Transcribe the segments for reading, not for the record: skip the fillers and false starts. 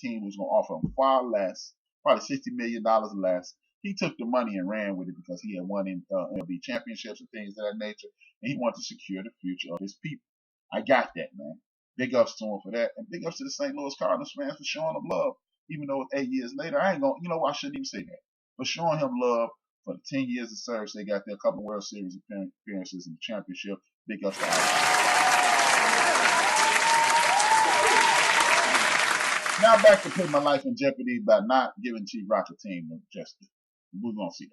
team was going to offer him far less, probably $60 million less. He took the money and ran with it because he had won in MLB championships and things of that nature, and he wanted to secure the future of his people. I got that, man. Big ups to him for that, and big ups to the St. Louis Cardinals fans for showing him love. Even though it's 8 years later, I ain't gonna, you know what, I shouldn't even say that. For showing him love for the 10 years of service they got there, a couple of World Series appearances and the championship. Big ups to Alex. Now back to putting my life in jeopardy by not giving Chief Rock a team of justice. We're gonna see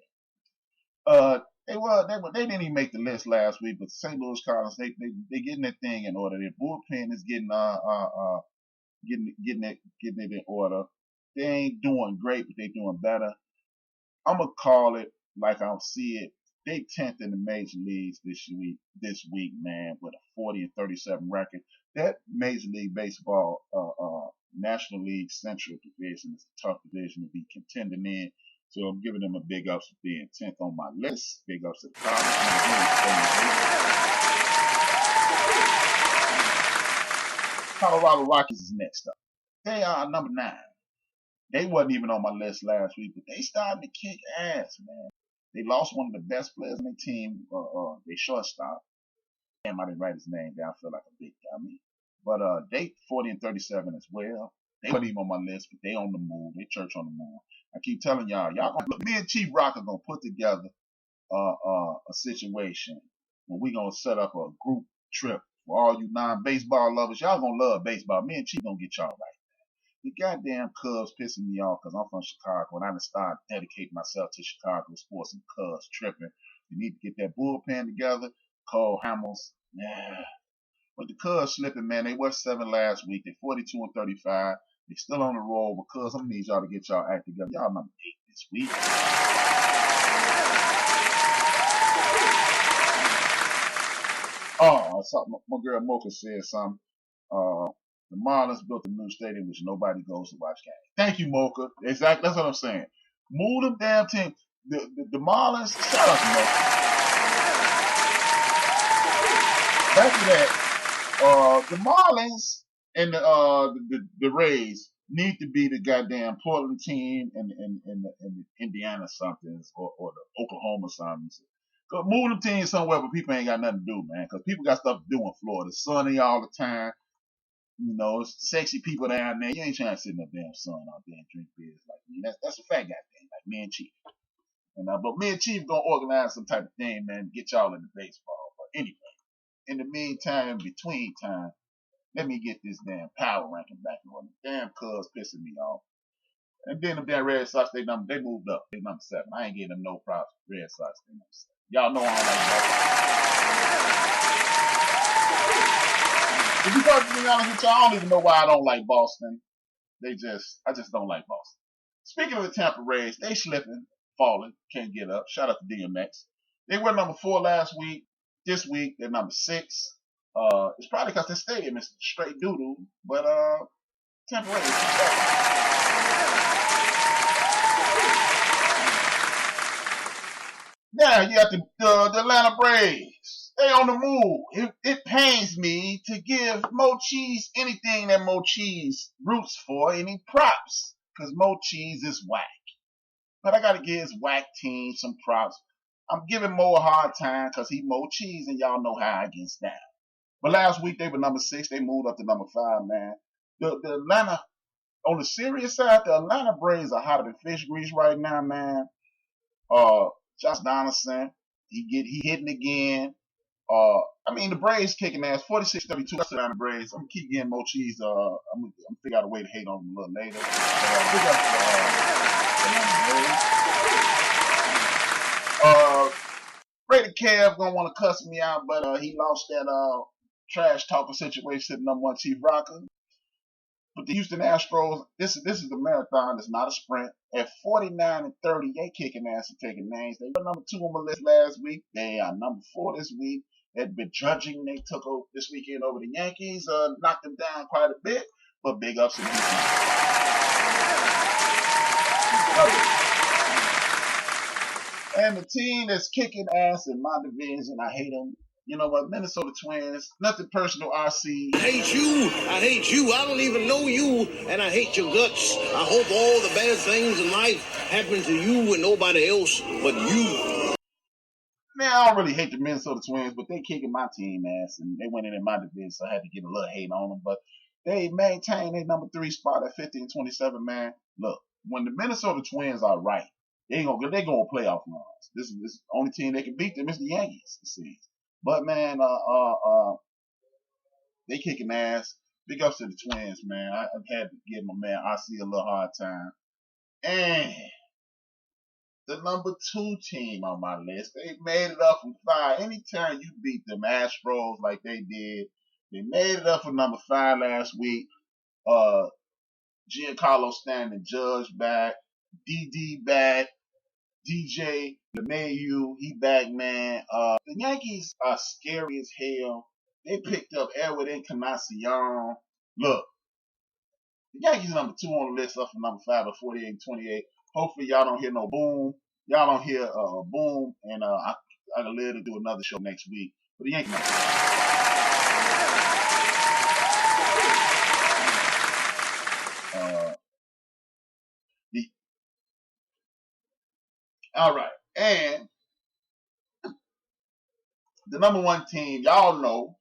that. They didn't even make the list last week, but the St. Louis Cardinals they getting that thing in order. Their bullpen is getting it in order. They ain't doing great, but they doing better. I'm gonna call it like I see it. They 10th in the major leagues this week, man, with a 40-37 record. That Major League Baseball, National League Central division is a tough division to be contending in. So I'm giving them a big ups for being 10th on my list. Big ups to the Colorado Rockies is next up. They are number 9. They wasn't even on my list last week, but they started to kick ass, man. They lost one of the best players on their team, their shortstop. Damn, I didn't write his name down. I feel like a big dummy. But they 40-37 as well. They weren't even on my list, but they on the move. They church on the move. I keep telling y'all gonna look. Me and Chief Rock are gonna put together a situation where we gonna set up a group trip for all you non-baseball lovers. Y'all gonna love baseball. Me and Chief gonna get y'all right. The goddamn Cubs pissing me off because I'm from Chicago and I done started dedicating myself to Chicago sports and Cubs tripping. We need to get that bullpen together. Cole Hamels, yeah. But the Cubs slipping, man. They were 7 last week. They 42-35. They still on the roll. But Cubs, I'm gonna need y'all to get y'all act together. Y'all number 8 this week. Oh, my girl Mocha said something. The Marlins built a new stadium which nobody goes to watch games. Thank you, Mocha. Exactly. That's what I'm saying. Move them damn team. The Marlins. Shut up, man. Back to that. The Marlins and the Rays need to be the goddamn Portland team and the Indiana somethings or the Oklahoma somethings. Go move them teams somewhere where people ain't got nothing to do, man. Because people got stuff to do in Florida. It's sunny all the time. You know, it's sexy people down there. You ain't trying to sit in the damn sun out there and drink beers like me. That's a fat guy thing, like me and Chief. But me and Chief gonna organize some type of thing, man, get y'all into baseball. But anyway, in the meantime, in between time, let me get this damn power ranking back on. The damn Cubs pissing me off. And then the damn Red Sox, they moved up. They number 7. I ain't getting them no props. Red Sox, they number 7. Y'all know I don't like Boston. To be perfectly honest with y'all, I don't even know why I don't like Boston. I just don't like Boston. Speaking of the Tampa Rays, they slipping, falling, can't get up. Shout out to DMX. They were number 4 last week. This week, they're number 6. It's probably because the stadium is straight doo-doo, but Tampa Rays. Now you got the Atlanta Braves. They on the move. It pains me to give Mo Cheese anything that Mo Cheese roots for, any props, because Mo Cheese is whack. But I gotta give his whack team some props. I'm giving Mo a hard time because he Mo Cheese, and y'all know how I gets down. But last week they were number 6. They moved up to number 5, man. The Atlanta, on the serious side, the Atlanta Braves are hotter than fish grease right now, man. Josh Donaldson, he hitting again. The Braves kicking ass, 46-32. That's the Atlanta Braves. I'm gonna keep getting Mo Cheese. I'm gonna figure out a way to hate on them a little later. Big up Atlanta Braves. Brady Kev gonna want to cuss me out, but he lost that trash talking situation to number 1 Chief Rocker. But the Houston Astros, this is a marathon. It's not a sprint. At 49-30, they kicking ass and taking names. They were number 2 on my list last week. They are number 4 this week. That begrudging they took over this weekend over the Yankees knocked them down quite a bit. But big ups to Houston. And the team that's kicking ass in my division, I hate them. You know what? Minnesota Twins, nothing personal, RC. I hate you. I hate you. I don't even know you, and I hate your guts. I hope all the bad things in life happen to you and nobody else but you. Man, I don't really hate the Minnesota Twins, but they kicking my team ass, and they went in my division, so I had to get a little hate on them. But they maintain their number 3 spot at 50-27. Man, look, when the Minnesota Twins are right, they gonna playoff runs. This is the only team they can beat them is the Yankees. It seems. But man, they kicking ass. Big ups to the Twins, man. I had to give my man RC a little hard time. And the number 2 team on my list, they made it up from 5. Anytime you beat them Astros like they did, they made it up for number 5 last week. Giancarlo Stanton, Judge back, DD back, DJ LeMahieu, he back, man. The Yankees are scary as hell. They picked up Edward Encarnacion. Look, the Yankees number 2 on the list, up from number 5 at 48-28. Hopefully y'all don't hear no boom. Y'all don't hear a boom, and I can live to do another show next week. But the Yankees. All right, and the number 1 team, y'all know,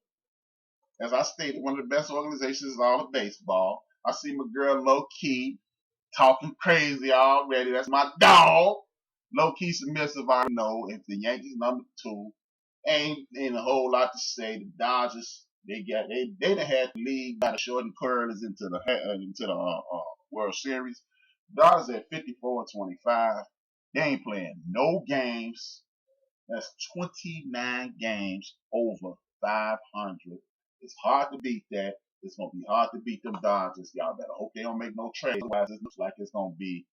as I stated, one of the best organizations in all of baseball. I see my girl Low Key talking crazy already. That's my dog. Low Key submissive. I know if the Yankees number 2 ain't a whole lot to say. The Dodgers, they done had the league by the short and curlers into the World Series. Dodgers at 54-25. They ain't playing no games. That's 29 games over 500. It's hard to beat that. It's going to be hard to beat them Dodgers. Y'all better hope they don't make no trade. Otherwise, it looks like it's going to be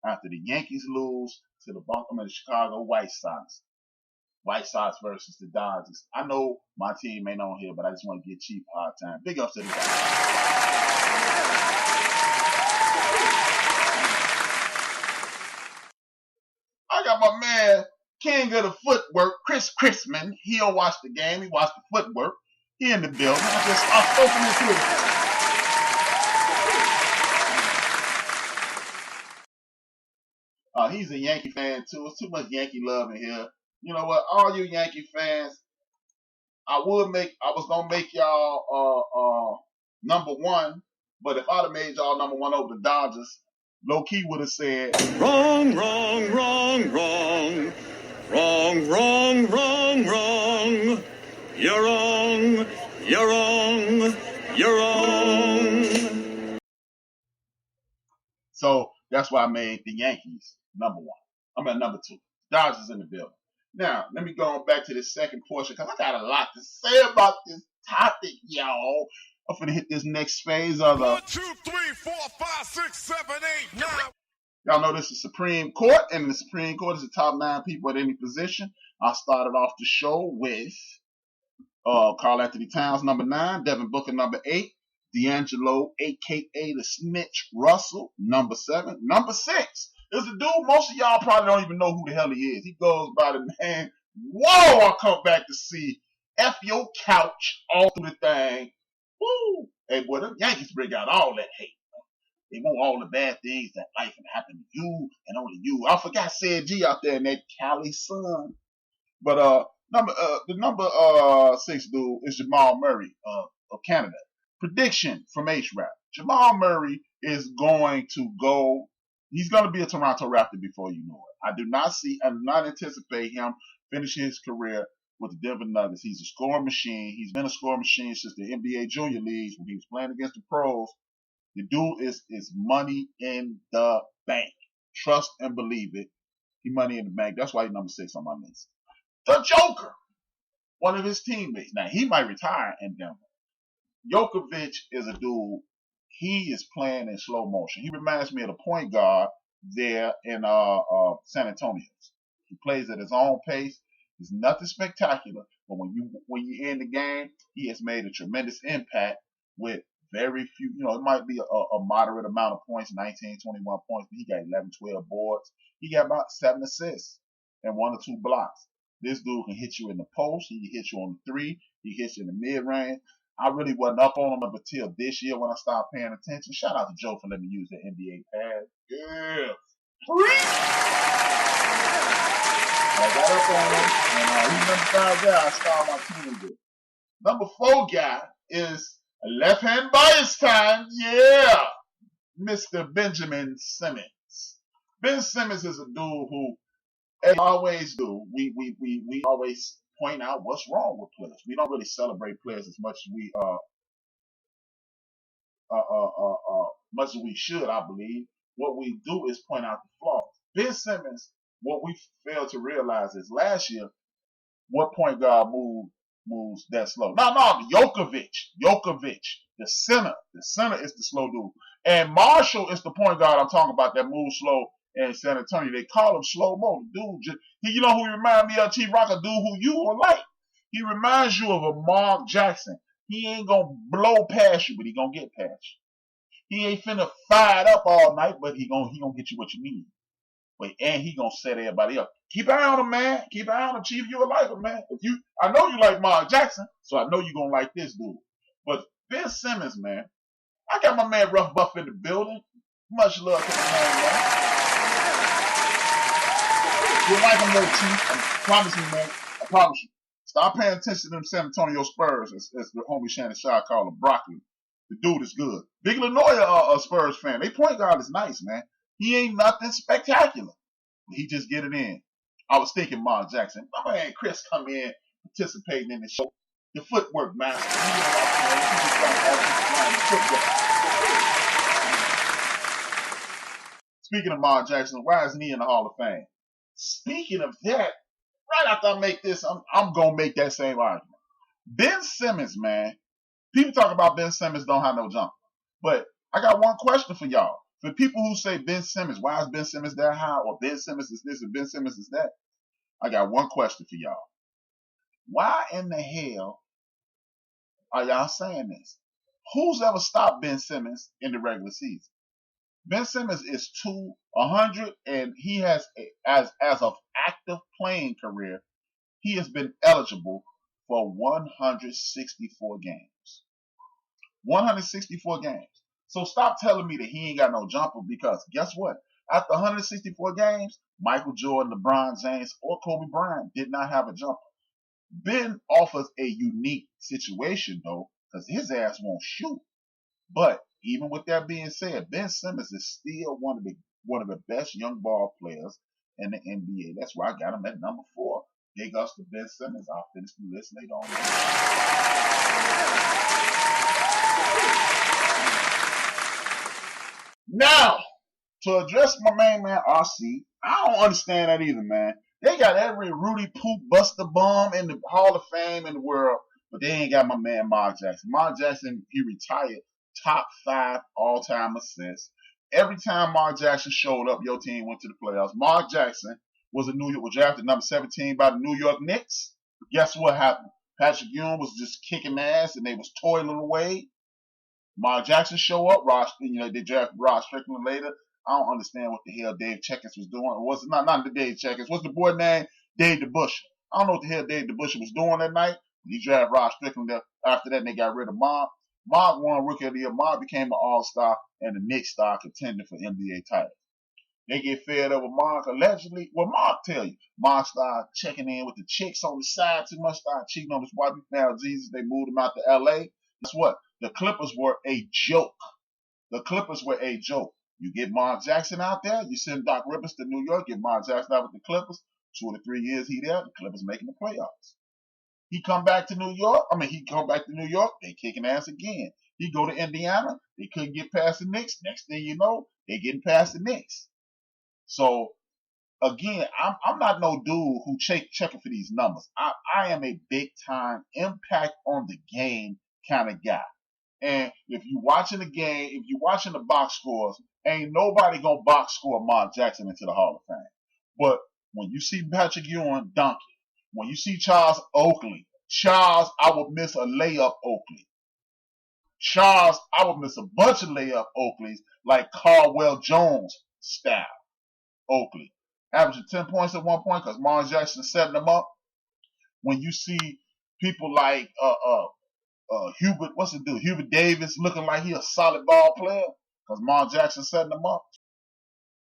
after the Yankees lose to the Chicago White Sox. White Sox versus the Dodgers. I know my team ain't on here, but I just want to get cheap hard time. Big ups to the Dodgers. I got my man, king of the footwork, Chris Chrisman. He don't watch the game. He watch the footwork. He in the building. I spoke him into it. He's a Yankee fan too. It's too much Yankee love in here. You know what? All you Yankee fans, I was gonna make y'all number 1, but if I'd have made y'all number 1 over the Dodgers, low key would have said Wrong, wrong, wrong, wrong. Wrong, wrong, wrong, wrong. You're wrong. You're wrong. You're wrong. So that's why I made the Yankees number 1. I'm at number 2. Dodgers in the building. Now, let me go on back to this second portion because I got a lot to say about this topic, y'all. I'm finna hit this next phase of the 1, 2, 3, 4, 5, 6, 7, 8, 9. Y'all know this is Supreme Court, and the Supreme Court is the top 9 people at any position. I started off the show with Karl Anthony Towns, number 9, Devin Booker, number 8, D'Angelo, a.k.a. the Snitch Russell, number 7. Number 6 is a dude most of y'all probably don't even know who the hell he is. He goes by the name, whoa, I come back to see F your couch all through the thing. Woo! Hey, boy, them Yankees bring out all that hate. They want all the bad things that life can happen to you and only you. I forgot Sid G out there in that Cali sun. But the number 6 dude is Jamal Murray of Canada. Prediction from H-Rap. Jamal Murray is going to go. He's going to be a Toronto Raptor before you know it. I do not anticipate him finishing his career with the Denver Nuggets. He's a scoring machine. He's been a scoring machine since the NBA Junior Leagues when he was playing against the pros. The dude is money in the bank. Trust and believe it. He money in the bank. That's why he's number 6 on my list. The Joker, one of his teammates. Now, he might retire in Denver. Jokovic is a dude. He is playing in slow motion. He reminds me of the point guard there in San Antonio. He plays at his own pace. It's nothing spectacular, but when you're in the game, he has made a tremendous impact with very few. It might be a moderate amount of points, 19, 21 points, but he got 11, 12 boards. He got about 7 assists and 1 or 2 blocks. This dude can hit you in the post. He can hit you on the three. He hits you in the mid-range. I really wasn't up on him up until this year when I started paying attention. Shout out to Joe for letting me use the NBA pad. Yeah. I got up on him, and he's number 5 guy I started my team with. Number 4 guy is a left-hand bias time. Yeah. Mr. Benjamin Simmons. Ben Simmons is a dude who, as we always do, we always point out what's wrong with players. We don't really celebrate players as much as we should, I believe. What we do is point out the flaws. Ben Simmons, what we failed to realize is last year, what point guard moves that slow? No, Jokovic, the center is the slow dude, and Marshall is the point guard I'm talking about that moves slow in San Antonio. They call him slow mo. Dude, you know who he remind me of? T-Rock, a dude who you will like. He reminds you of a Mark Jackson. He ain't gonna blow past you, but he gonna get past you. He ain't finna fire it up all night, but he gonna get you what you need. And he gonna set everybody up. Keep an eye on him, man. Keep an eye on him, Chief. You will like him, man. I know you like Mark Jackson, so I know you gonna like this dude. But Ben Simmons, man, I got my man Rough Buff in the building. Much love to the man. You'll like him, though, Chief. I promise you, man. I promise you. Stop paying attention to them San Antonio Spurs, as the homie Shannon Shaw called him, broccoli. The dude is good. Big Lenoir, a Spurs fan. They point guard is nice, man. He ain't nothing spectacular. He just get it in. I was thinking Mark Jackson. My man Chris come in, participating in the show. The footwork master. Speaking of Mark Jackson, why isn't he in the Hall of Fame? Speaking of that, right after I make this, I'm going to make that same argument. Ben Simmons, man. People talk about Ben Simmons don't have no jumper. But I got one question for y'all. For people who say Ben Simmons, why is Ben Simmons that high? Or Ben Simmons is this and Ben Simmons is that? I got one question for y'all. Why in the hell are y'all saying this? Who's ever stopped Ben Simmons in the regular season? Ben Simmons is 200, and he has, as of active playing career, he has been eligible for 164 games. 164 games. So stop telling me that he ain't got no jumper, because guess what? After 164 games, Michael Jordan, LeBron James, or Kobe Bryant did not have a jumper. Ben offers a unique situation, though, because his ass won't shoot. But even with that being said, Ben Simmons is still one of the best young ball players in the NBA. That's why I got him at number 4. Big ups to Ben Simmons. I'll finish the list later on. Now, to address my main man RC, I don't understand that either, man. They got every Rudy Poop Buster Bum in the Hall of Fame in the world, but they ain't got my man Mark Jackson. Mark Jackson, he retired top 5 all-time assists. Every time Mark Jackson showed up, your team went to the playoffs. Mark Jackson was drafted number 17 by the New York Knicks. Guess what happened? Patrick Ewing was just kicking ass, and they was toiling away. Mark Jackson show up. They drafted Rod Strickland later. I don't understand what the hell Dave Checkers was doing. It was not the Dave Checkers. What's the boy name? Dave DeBusschere. I don't know what the hell Dave DeBusschere was doing that night. He drafted Rod Strickland. After that, they got rid of Mark. Mark won Rookie of the Year. Mark became an All-Star and the Knicks star contender for NBA titles. They get fed up with Mark allegedly. Well, Mark tell you. Mark started checking in with the chicks on the side too much, started cheating on his wife. He found Jesus. They moved him out to L.A. Guess what? The Clippers were a joke. You get Mark Jackson out there, you send Doc Rivers to New York, get Mark Jackson out with the Clippers. 2 to 3 years he there, the Clippers making the playoffs. He come back to New York, they kicking ass again. He go to Indiana, they couldn't get past the Knicks. Next thing you know, they getting past the Knicks. So, again, I'm not no dude who checking for these numbers. I am a big-time impact on the game kind of guy. And if you watching the game, if you watching the box scores, ain't nobody gonna box score Mark Jackson into the Hall of Fame. But when you see Patrick Ewing dunking, when you see Charles Oakley, I would miss a layup Oakley. I would miss a bunch of layup Oakleys like Caldwell Jones style Oakley. Averaging 10 points at one point because Mark Jackson setting them up. when you see people like Hubert, what's it do? Hubert Davis looking like he a solid ball player because Mark Jackson setting him up.